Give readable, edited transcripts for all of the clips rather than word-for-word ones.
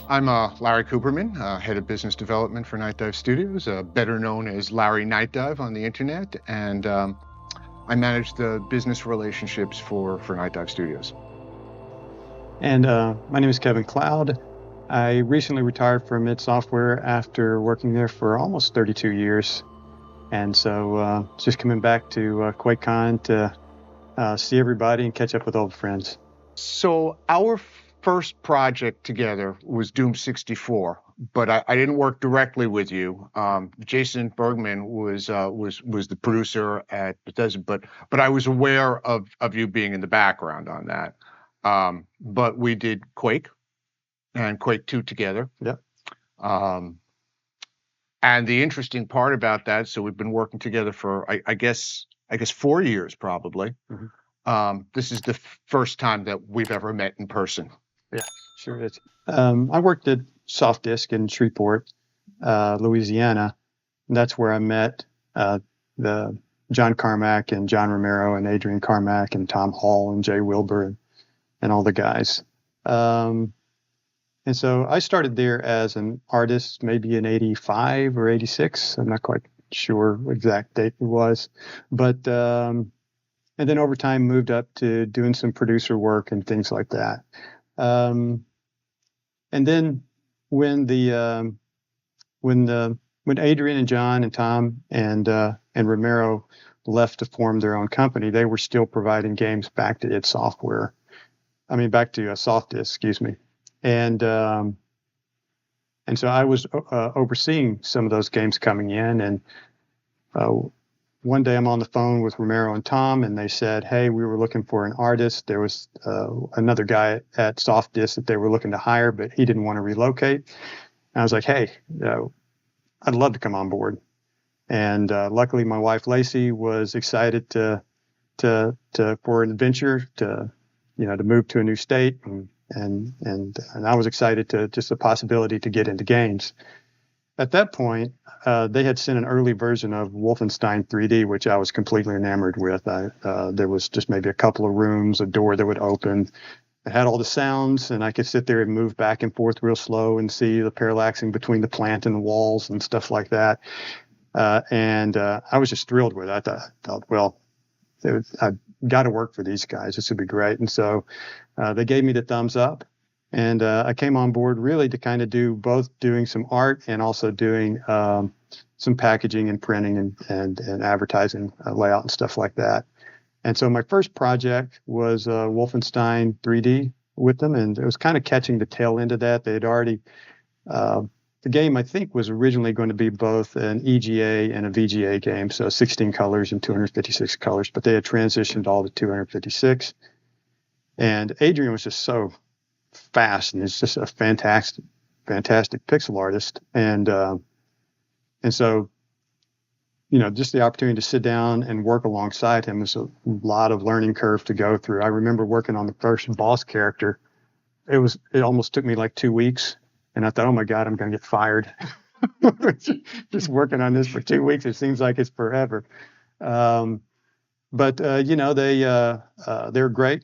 I'm Larry Cooperman, head of business development for Night Dive Studios, better known as Larry Night Dive on the internet, and I manage the business relationships for Night Dive Studios. And my name is Kevin Cloud. I recently retired from id Software after working there for almost 32 years. And so just coming back to QuakeCon to see everybody and catch up with old friends. So our first project together was Doom 64, but I didn't work directly with you. Jason Bergman was the producer at Bethesda, but I was aware of you being in the background on that. But we did Quake and Quake 2 together. Yep. And the interesting part about that, so we've been working together for I guess 4 years probably. Mm-hmm. This is the first time that we've ever met in person. Yeah, sure is. I worked at Soft Disk in Shreveport, Louisiana. And that's where I met the John Carmack and John Romero and Adrian Carmack and Tom Hall and Jay Wilbur and all the guys. And so I started there as an artist, maybe in 85 or 86. I'm not quite sure what exact date it was. But and then over time moved up to doing some producer work and things like that. And then when Adrian and John and Tom and Romero left to form their own company, they were still providing games back to id Software. I mean, back to Soft Disk, excuse me. And so I was overseeing some of those games coming in. And one day I'm on the phone with Romero and Tom, and they said, hey, we were looking for an artist. There was another guy at Soft Disk that they were looking to hire, but he didn't want to relocate. And I was like, hey, I'd love to come on board. And luckily, my wife Lacey was excited to for an adventure to move to a new state, and I was excited to just the possibility to get into games. At that point, they had sent an early version of Wolfenstein 3D, which I was completely enamored with. There was just maybe a couple of rooms, a door that would open. It had all the sounds, and I could sit there and move back and forth real slow and see the parallaxing between the plant and the walls and stuff like that. And I was just thrilled with it. I thought, well, I've got to work for these guys. This would be great. And so they gave me the thumbs up. And I came on board really to kind of do both doing some art and also doing some packaging and printing and advertising layout and stuff like that. And so my first project was Wolfenstein 3D with them. And it was kind of catching the tail end of that. They had already, the game I think was originally going to be both an EGA and a VGA game. So 16 colors and 256 colors, but they had transitioned all to 256. And Adrian was just so fast, and it's just a fantastic pixel artist, and so just the opportunity to sit down and work alongside him is a lot of learning curve to go through. I remember working on the first boss character. It almost took me like 2 weeks, and I thought, oh my God, I'm going to get fired. Just working on this for 2 weeks, it seems like it's forever. But they're great.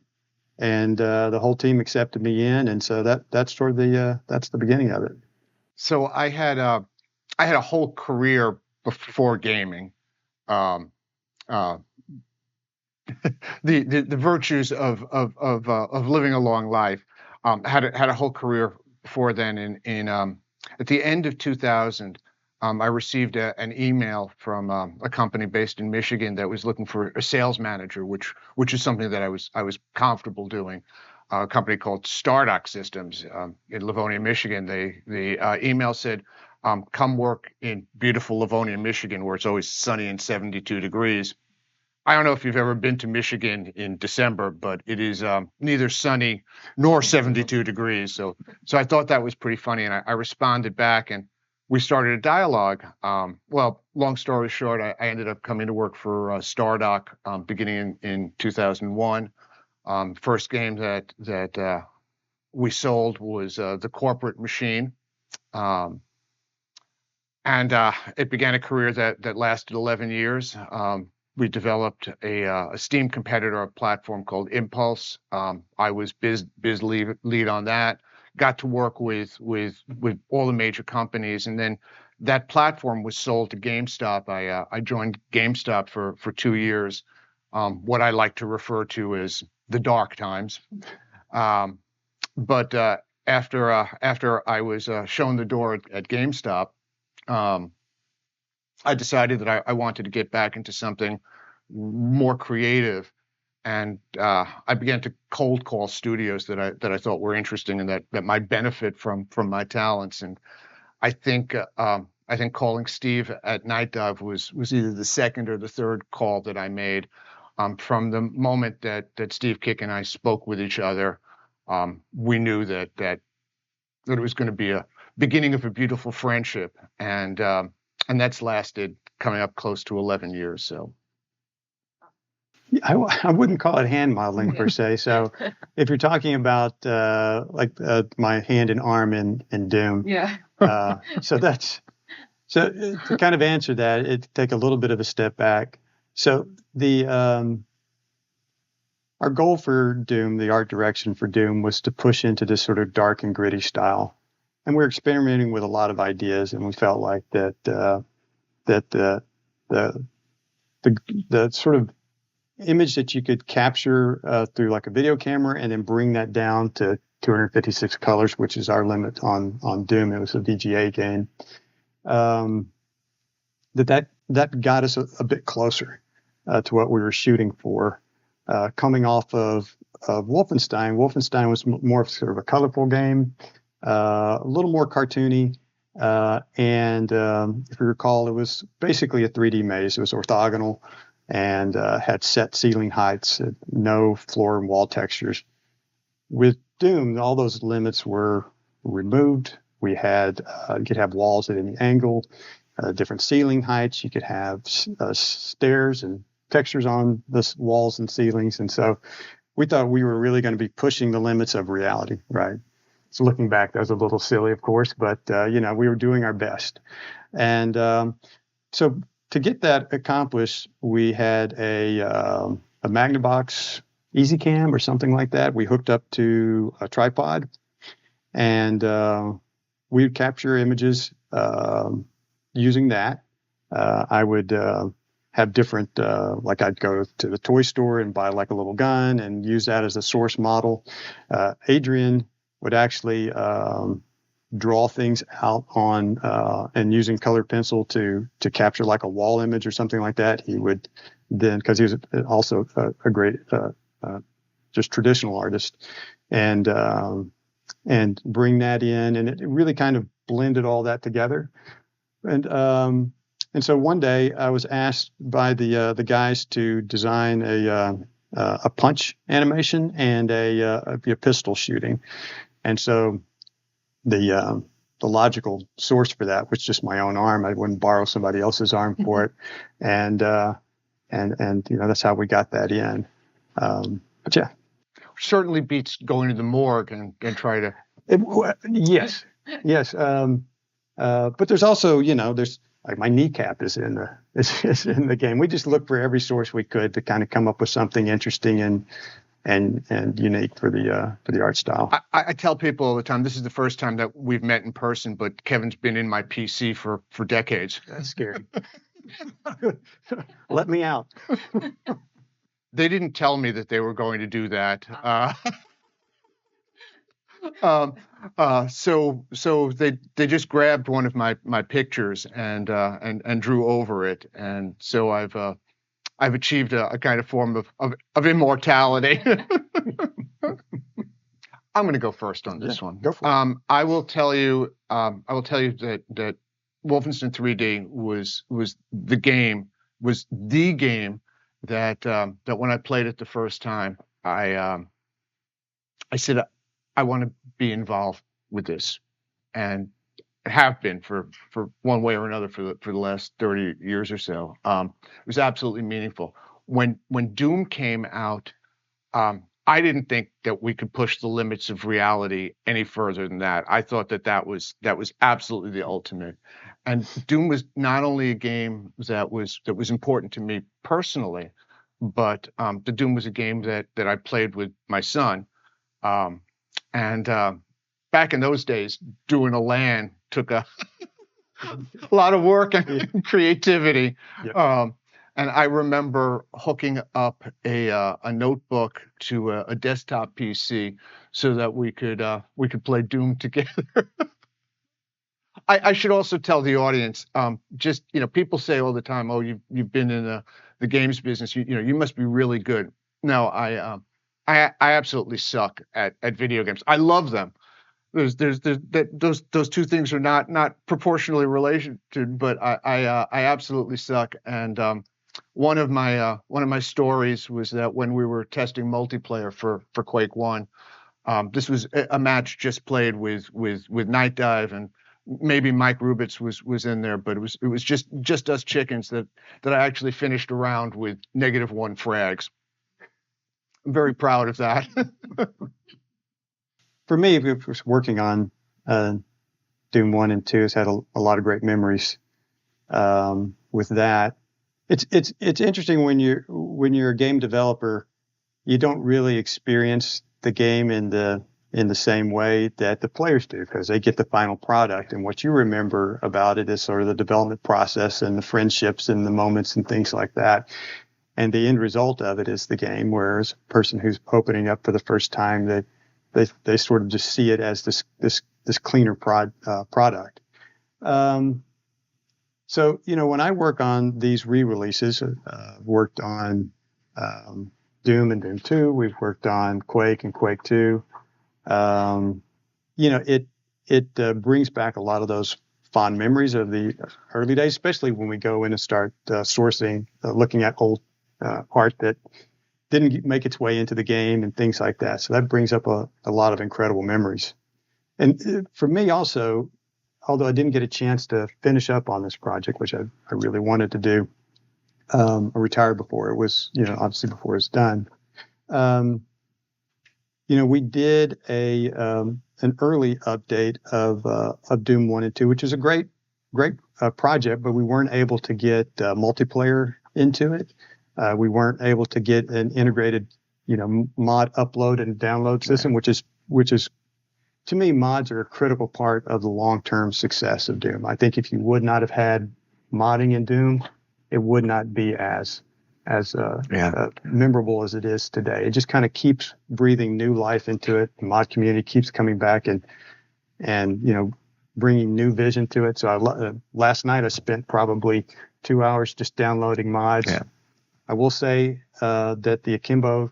And the whole team accepted me in, and so that's sort of that's the beginning of it. So I had a whole career before gaming. The virtues of living a long life. Had a whole career before then. In at the end of 2000. I received an email from a company based in Michigan that was looking for a sales manager, which is something that I was comfortable doing. A company called Stardock Systems in Livonia, Michigan. The email said, "Come work in beautiful Livonia, Michigan, where it's always sunny and 72 degrees." I don't know if you've ever been to Michigan in December, but it is neither sunny nor 72 degrees. So I thought that was pretty funny, and I responded back, and we started a dialogue. Well, long story short, I ended up coming to work for Stardock beginning in 2001. First game that we sold was the Corporate Machine. And it began a career that lasted 11 years. We developed a Steam competitor platform called Impulse. I was biz lead on that. got to work with all the major companies, and then that platform was sold to GameStop. I joined GameStop for 2 years, what I like to refer to as the dark times. But after I was shown the door at GameStop, I decided that I wanted to get back into something more creative, and I began to cold call studios that I thought were interesting and that might benefit from my talents. And I think calling Steve at Night Dive was either the second or the third call that I made. From the moment that Steve Kick and I spoke with each other, we knew that it was going to be a beginning of a beautiful friendship, and that's lasted coming up close to 11 years. So I wouldn't call it hand modeling per se. So if you're talking about my hand and arm in Doom, Yeah. so to kind of answer that, it take a little bit of a step back. So our goal for Doom, the art direction for Doom, was to push into this sort of dark and gritty style, and we're experimenting with a lot of ideas, and we felt like that the sort of image that you could capture through like a video camera and then bring that down to 256 colors, which is our limit on Doom. It was a VGA game. That got us a bit closer to what we were shooting for. Coming off of Wolfenstein. Wolfenstein was more of sort of a colorful game, a little more cartoony, and if you recall, it was basically a 3D maze. It was orthogonal and had set ceiling heights, no floor and wall textures. With Doom, all those limits were removed. We had you could have walls at any angle, different ceiling heights. You could have stairs and textures on the walls and ceilings. And so we thought we were really going to be pushing the limits of reality, right? So looking back, that was a little silly, of course, but we were doing our best. And so to get that accomplished, we had a Magnavox EasyCam or something like that. We hooked up to a tripod, and we would capture images using that. I would have different, like I'd go to the toy store and buy like a little gun and use that as a source model. Adrian would actually draw things out on and using colored pencil to capture like a wall image or something like that. He would then, because he was also a great just traditional artist, and bring that in, and it really kind of blended all that together. And so one day I was asked by the guys to design a punch animation and a pistol shooting, and so the logical source for that was just my own arm. I wouldn't borrow somebody else's arm for it, and that's how we got that in. But yeah, certainly beats going to the morgue and try to. Yes. But there's also there's. Like my kneecap is in the game. We just looked for every source we could to kind of come up with something interesting and unique for the art style. I tell people all the time, this is the first time that we've met in person, but Kevin's been in my PC for decades. That's scary. Let me out. They didn't tell me that they were going to do that. So they just grabbed one of my pictures and drew over it, and so I've achieved a kind of form of immortality. I'm going to go first on this one. Go for it. I will tell you that Wolfenstein 3D was the game that when I played it the first time, I said, I want to be involved with this, and have been for one way or another for the last 30 years or so. It was absolutely meaningful. When Doom came out, I didn't think that we could push the limits of reality any further than that. I thought that was absolutely the ultimate. And Doom was not only a game that was important to me personally, but the Doom was a game that I played with my son. And back in those days, doing a LAN took a lot of work and creativity. Yep. And I remember hooking up a notebook to a desktop PC so that we could play Doom together. I should also tell the audience, just people say all the time, "Oh, you've been in the games business. You must be really good." No, I absolutely suck at video games. I love them. Those two things are not proportionally related, but I absolutely suck. And one of my stories was that when we were testing multiplayer for Quake 1, this was a match just played with Night Dive, and maybe Mike Rubitz was in there, but it was just us chickens that I actually finished a round with -1 frags. I'm very proud of that. For me, working on Doom 1 and 2 has had a lot of great memories with that. It's interesting when you're a game developer, you don't really experience the game in the same way that the players do, because they get the final product, and what you remember about it is sort of the development process and the friendships and the moments and things like that. And the end result of it is the game, whereas a person who's opening up for the first time, they sort of just see it as this cleaner product. So, when I work on these re-releases, worked on Doom and Doom 2, we've worked on Quake and Quake II. It brings back a lot of those fond memories of the early days, especially when we go in and start sourcing, looking at old art that didn't make its way into the game and things like that. So that brings up a lot of incredible memories. And for me also, although I didn't get a chance to finish up on this project, which I really wanted to do, I retired before it was, obviously before it was done. We did an early update of Doom 1 and 2, which is a great project, but we weren't able to get multiplayer into it. We weren't able to get an integrated, mod upload and download system, which is, to me, mods are a critical part of the long-term success of Doom. I think if you would not have had modding in Doom, it would not be as memorable as it is today. It just kind of keeps breathing new life into it. The mod community keeps coming back and bringing new vision to it. So last night I spent probably 2 hours just downloading mods. Yeah. I will say that the Akimbo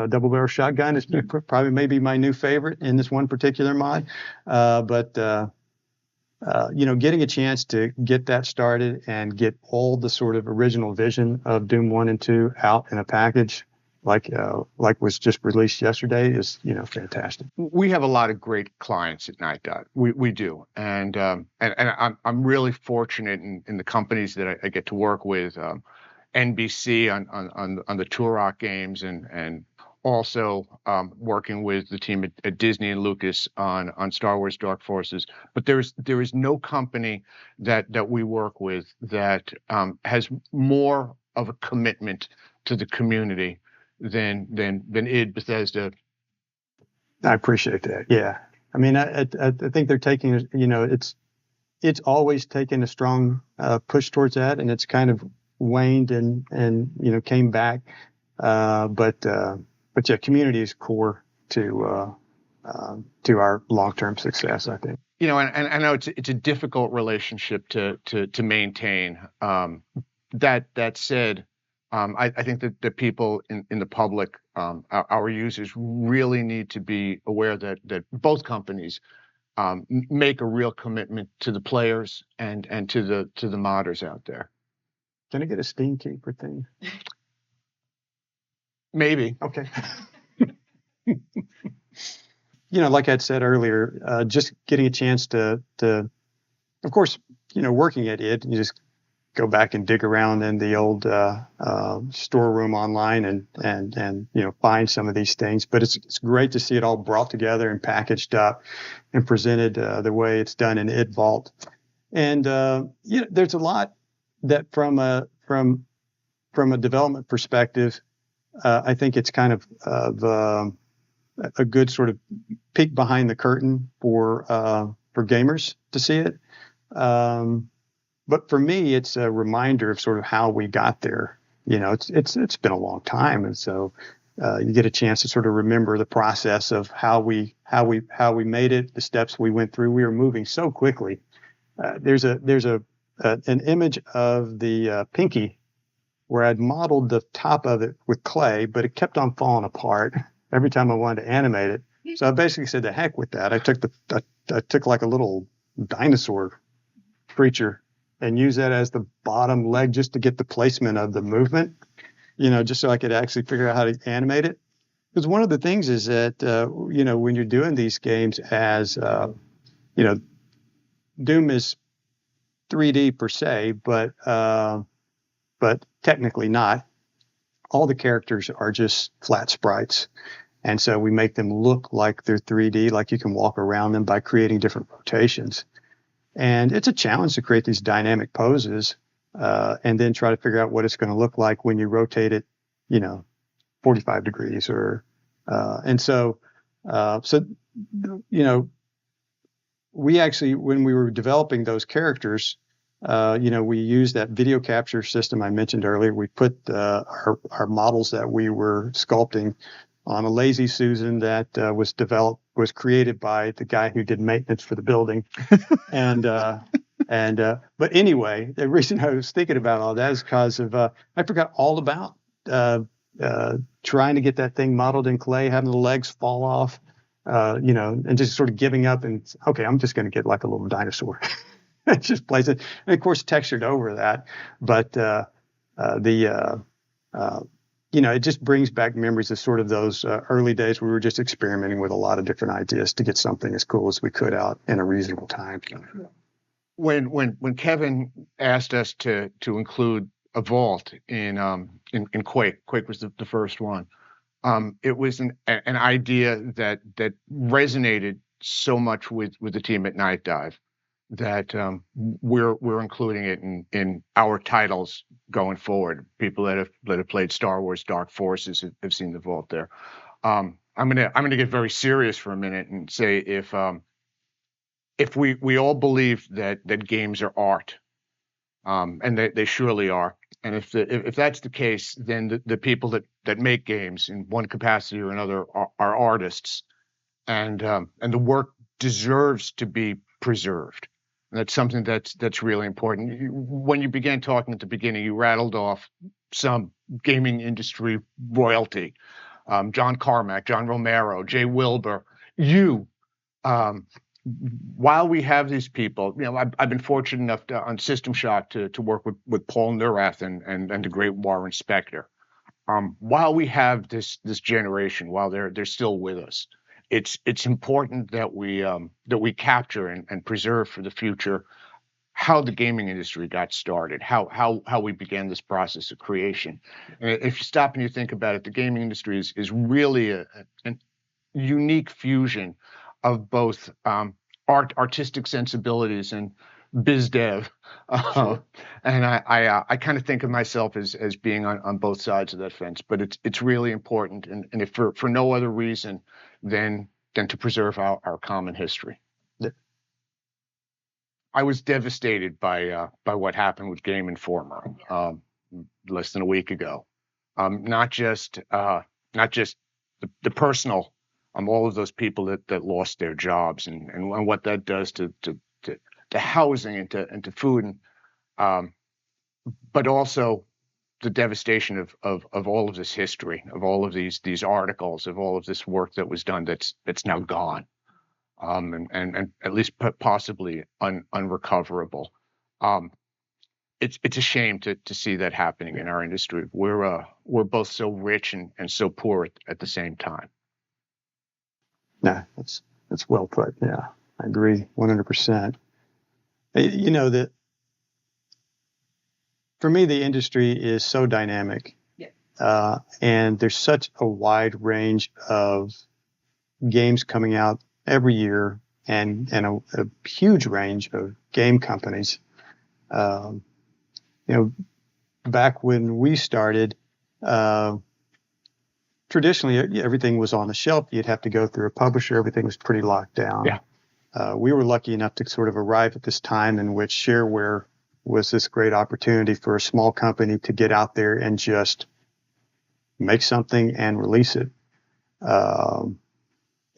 double barrel shotgun is probably maybe my new favorite in this one particular mod. But getting a chance to get that started and get all the sort of original vision of Doom 1 and 2 out in a package like was just released yesterday is, fantastic. We have a lot of great clients at Night Dot. We do. And I'm really fortunate in the companies that I get to work with. NBC on the Turok games, and also working with the team at Disney and Lucas on Star Wars Dark Forces. But there is no company that we work with that has more of a commitment to the community than id Bethesda. I appreciate that. Yeah, I mean, I think they're taking, it's always taken a strong push towards that, and it's kind of waned and came back, but yeah, community is core to our long-term success, I think. And I know it's a difficult relationship to maintain. That said, I think that the people in the public, our users, really need to be aware that both companies make a real commitment to the players and to the modders out there. Can I get a Steam key for things? Maybe. Okay. Like I said earlier, just getting a chance to, of course, working at id, you just go back and dig around in the old storeroom online and find some of these things. But it's great to see it all brought together and packaged up and presented the way it's done in id Vault. And there's a lot that from a development perspective, I think it's kind of a good sort of peek behind the curtain for gamers to see it. But for me, it's a reminder of sort of how we got there. It's been a long time, and so you get a chance to sort of remember the process of how we made it, the steps we went through. We were moving so quickly. There's an image of the Pinky where I'd modeled the top of it with clay, but it kept on falling apart every time I wanted to animate it. So I basically said, "The heck with that." I took like a little dinosaur creature and used that as the bottom leg just to get the placement of the movement, just so I could actually figure out how to animate it. Because one of the things is that, when you're doing these games as, Doom is 3D per se, but technically not. All the characters are just flat sprites. And so we make them look like they're 3D, like you can walk around them by creating different rotations. And it's a challenge to create these dynamic poses and then try to figure out what it's going to look like when you rotate it, 45 degrees we actually, when we were developing those characters, we used that video capture system I mentioned earlier. We put our models that we were sculpting on a Lazy Susan that was created by the guy who did maintenance for the building. But anyway, the reason I was thinking about all that is because of I forgot all about trying to get that thing modeled in clay, having the legs fall off, and just sort of giving up and, okay, I'm just going to get like a little dinosaur. Just place it, and of course textured over that. But it just brings back memories of sort of those early days where we were just experimenting with a lot of different ideas to get something as cool as we could out in a reasonable time. When Kevin asked us to include a vault in Quake was the first one. It was an idea that resonated so much with the team at Night Dive that we're including it in our titles going forward. People that have played Star Wars Dark Forces have seen the vault there. I'm gonna get very serious for a minute and say if we all believe that games are art, and they surely are, and if that's the case, then the people that make games in one capacity or another are artists, and the work deserves to be preserved. And that's something that's really important. When you began talking at the beginning, you rattled off some gaming industry royalty: John Carmack, John Romero, Jay Wilbur. While we have these people, I've been fortunate enough on System Shock to work with Paul Neurath and the great Warren Spector. While we have this generation, while they're still with us, it's important that we capture and preserve for the future how the gaming industry got started, how we began this process of creation. And if you stop and you think about it, the gaming industry is really a unique fusion of both artistic sensibilities and biz dev, Sure. and I kind of think of myself as being on both sides of that fence. But it's really important, and if for no other reason than to preserve our common history. I was devastated by what happened with Game Informer less than a week ago. Not just the personal, all of those people that lost their jobs and what that does to housing and to food, but also the devastation of all of this history, of all of these articles, of all of this work that was done that's now gone, and at least possibly unrecoverable. It's a shame to see that happening in our industry. We're both so rich and so poor at the same time. No, that's well put. Yeah, I agree 100%. That for me, the industry is so dynamic. Yeah. And there's such a wide range of games coming out every year and a huge range of game companies. Back when we started, traditionally everything was on the shelf. You'd have to go through a publisher. Everything was pretty locked down. Yeah. We were lucky enough to sort of arrive at this time in which shareware was this great opportunity for a small company to get out there and just make something and release it.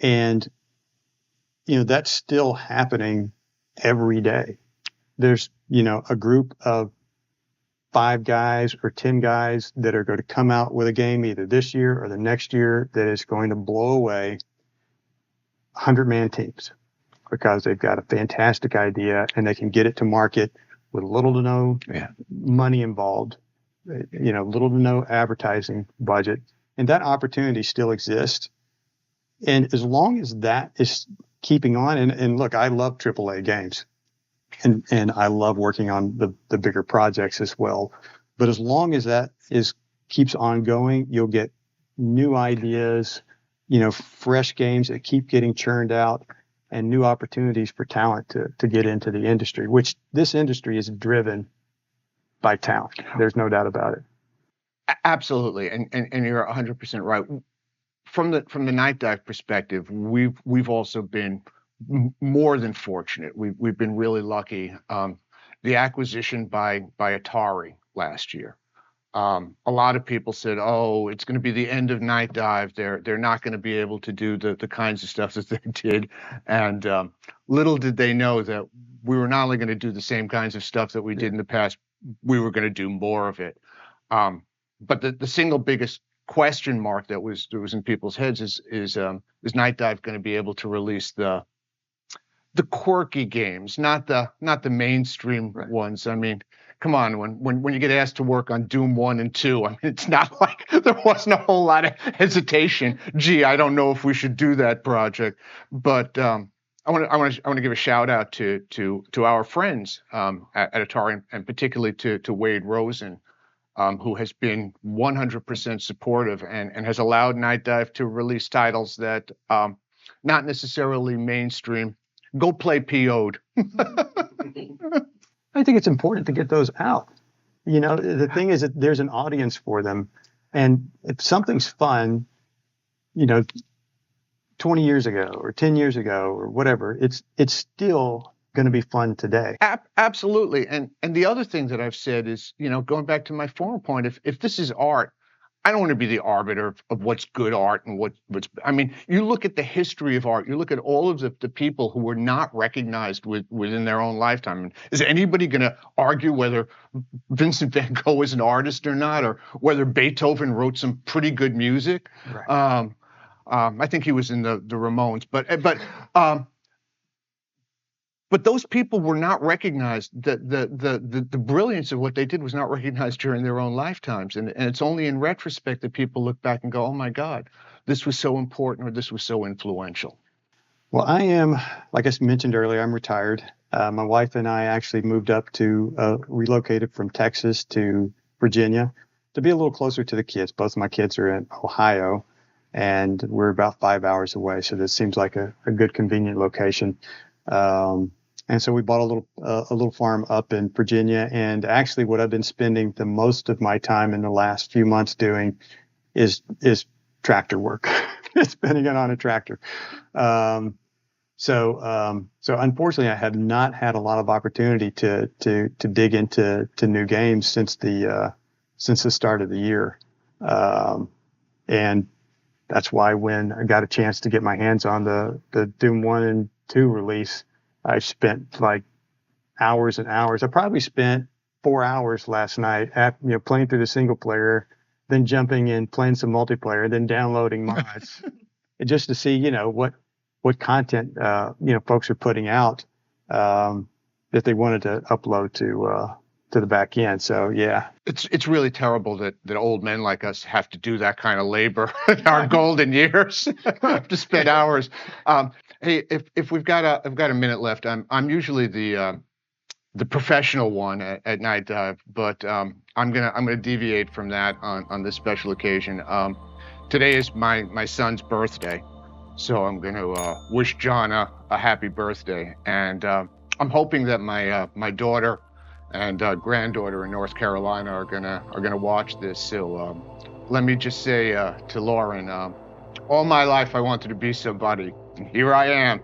And, that's still happening every day. There's, a group of 5 guys or 10 guys that are going to come out with a game either this year or the next year that is going to blow away 100-man teams because they've got a fantastic idea and they can get it to market with little to no money involved, little to no advertising budget. And that opportunity still exists. And as long as that is keeping on, and look, I love AAA games. And I love working on the bigger projects as well. But as long as that keeps on going, you'll get new ideas, fresh games that keep getting churned out, and new opportunities for talent to get into the industry, which this industry is driven by talent. There's no doubt about it. Absolutely. And you're 100% right. From the Night Dive perspective, we've also been more than fortunate. We've been really lucky. The acquisition by Atari last year. A lot of people said, "Oh, it's going to be the end of Night Dive. They're not going to be able to do the kinds of stuff that they did." And little did they know that we were not only going to do the same kinds of stuff that we did in the past, we were going to do more of it. But the single biggest question mark that was in people's heads is Night Dive going to be able to release the quirky games, not the mainstream ones. I mean, come on, when you get asked to work on Doom 1 and 2, I mean, it's not like there wasn't a whole lot of hesitation. Gee, I don't know if we should do that project. But I want to give a shout out to our friends at Atari, and particularly to Wade Rosen, who has been 100% supportive and has allowed Night Dive to release titles that not necessarily mainstream. Go play PO'd. I think it's important to get those out. The thing is that there's an audience for them. And if something's fun, 20 years ago or 10 years ago or whatever, it's still going to be fun today. Absolutely. And the other thing that I've said is, going back to my former point, if this is art, I don't want to be the arbiter of what's good art and what's. I mean, you look at the history of art. You look at all of the people who were not recognized within their own lifetime. I mean, is anybody going to argue whether Vincent van Gogh is an artist or not, or whether Beethoven wrote some pretty good music? Right. I think he was in the Ramones, but those people were not recognized. The brilliance of what they did was not recognized during their own lifetimes. And it's only in retrospect that people look back and go, "Oh my God, this was so important," or "This was so influential." Well, I am, like I mentioned earlier, I'm retired. My wife and I actually moved up relocated from Texas to Virginia to be a little closer to the kids. Both of my kids are in Ohio, and we're about 5 hours away. So this seems like a good, convenient location. And so we bought a little farm up in Virginia. And actually what I've been spending the most of my time in the last few months doing is tractor work, spending it on a tractor. So unfortunately I have not had a lot of opportunity to dig into new games since the start of the year. And that's why when I got a chance to get my hands on the Doom 1 and 2 release, I spent like hours and hours. I probably spent 4 hours last night playing through the single player, then jumping in, playing some multiplayer, then downloading mods, just to see, what content, folks are putting out, that they wanted to upload to the back end. So yeah, it's really terrible that old men like us have to do that kind of labor in our golden years. Have to spend hours. Hey, if we've got a minute left, I'm usually the professional one at Night Dive, but I'm gonna deviate from that on this special occasion. Today is my son's birthday, so I'm gonna wish John a happy birthday, and I'm hoping that my daughter and granddaughter in North Carolina are gonna watch this. So let me just say to Lauren, all my life I wanted to be somebody, and here I am.